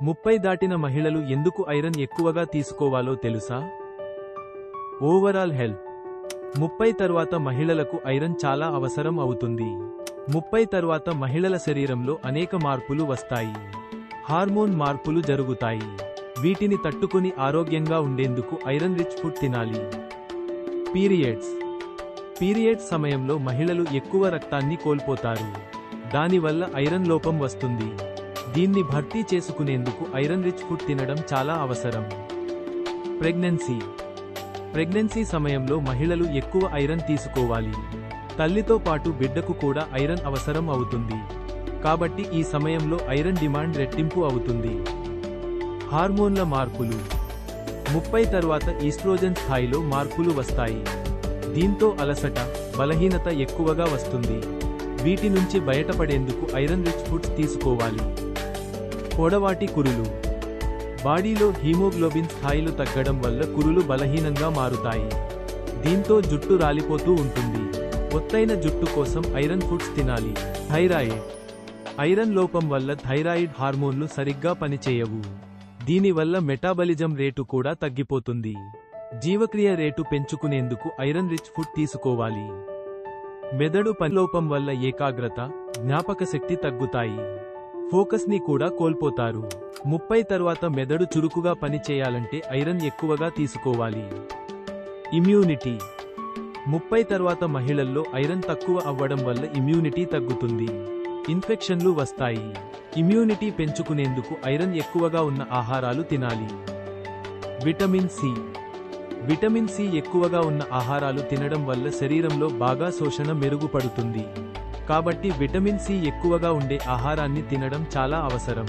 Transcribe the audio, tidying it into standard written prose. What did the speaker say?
30 దాటిన మహిళలు ఎందుకు ఐరన్ ఎక్కువగా తీసుకోవాలో తెలుసా? Overall health. 30 తర్వాత మహిళలకు ఐరన్ చాలా అవసరం అవుతుంది. 30 తర్వాత మహిళల శరీరంలో అనేక మార్పులు వస్తాయి. హార్మోన్ మార్పులు జరుగుతాయి. వీటిని తట్టుకుని ఆరోగ్యంగా ఉండేందుకు ఐరన్ రిచ్ ఫుడ్ తినాలి. పీరియడ్స్ సమయంలో మహిళలు ఎక్కువ రక్తాన్ని కోల్పోతారు. దానివల్ల ఐరన్ లోపం వస్తుంది. దీన్ని భర్తీ చేసుకునేందుకు ఐరన్ రిచ్ ఫుడ్ తినడం చాలా అవసరం. ప్రెగ్నెన్సీ సమయంలో మహిళలు ఎక్కువ ఐరన్ తీసుకోవాలి. తల్లితో పాటు బిడ్డకు కూడా ఐరన్ అవసరం అవుతుంది. కాబట్టి ఈ సమయంలో ఐరన్ డిమాండ్ రెట్టింపు అవుతుంది. హార్మోన్ల మార్పులు. 30 తర్వాత ఈస్ట్రోజన్ స్థాయిలో మార్పులు వస్తాయి. దీంతో అలసట, బలహీనత ఎక్కువగా వస్తుంది. వీటి నుంచి బయటపడేందుకు ఐరన్ రిచ్ ఫుడ్స్ తీసుకోవాలి. పొడవాటి కురులు. బాడీలో హీమోగ్లోబిన్ స్థాయిలు తగ్గడం వల్ల కురులు బలహీనంగా మారుతాయి. దీంతో జుట్టు రాలిపోతూ ఉంటుంది. ఒత్తైన జుట్టు కోసం ఐరన్ ఫుడ్స్ తినాలి. థైరాయిడ్. ఐరన్ లోపం వల్ల థైరాయిడ్ హార్మోన్లు సరిగ్గా పనిచేయవు. దీనివల్ల మెటాబలిజం రేటు కూడా తగ్గిపోతుంది. జీవక్రియ రేటు పెంచుకునేందుకు ఐరన్ రిచ్ ఫుడ్ తీసుకోవాలి. మెదడు పనిలోపం వల్ల ఏకాగ్రత, జ్ఞాపకశక్తి తగ్గుతాయి. ఫోకస్ని కూడా కోల్పోతారు. 30 తర్వాత మెదడు చురుకుగా పనిచేయాలంటే ఐరన్ ఎక్కువగా తీసుకోవాలి. ఇమ్యూనిటీ. 30 తర్వాత మహిళల్లో ఐరన్ తక్కువ అవ్వడం వల్ల ఇమ్యూనిటీ తగ్గుతుంది. ఇన్ఫెక్షన్లు వస్తాయి. ఇమ్యూనిటీ పెంచుకునేందుకు ఐరన్ ఎక్కువగా ఉన్న ఆహారాలు తినాలి. విటమిన్ సి ఎక్కువగా ఉన్న ఆహారాలు తినడం వల్ల శరీరంలో బాగా శోషణ మెరుగుపడుతుంది. కాబట్టి విటమిన్ సి ఎక్కువగా ఉండే ఆహారాన్ని తినడం చాలా అవసరం.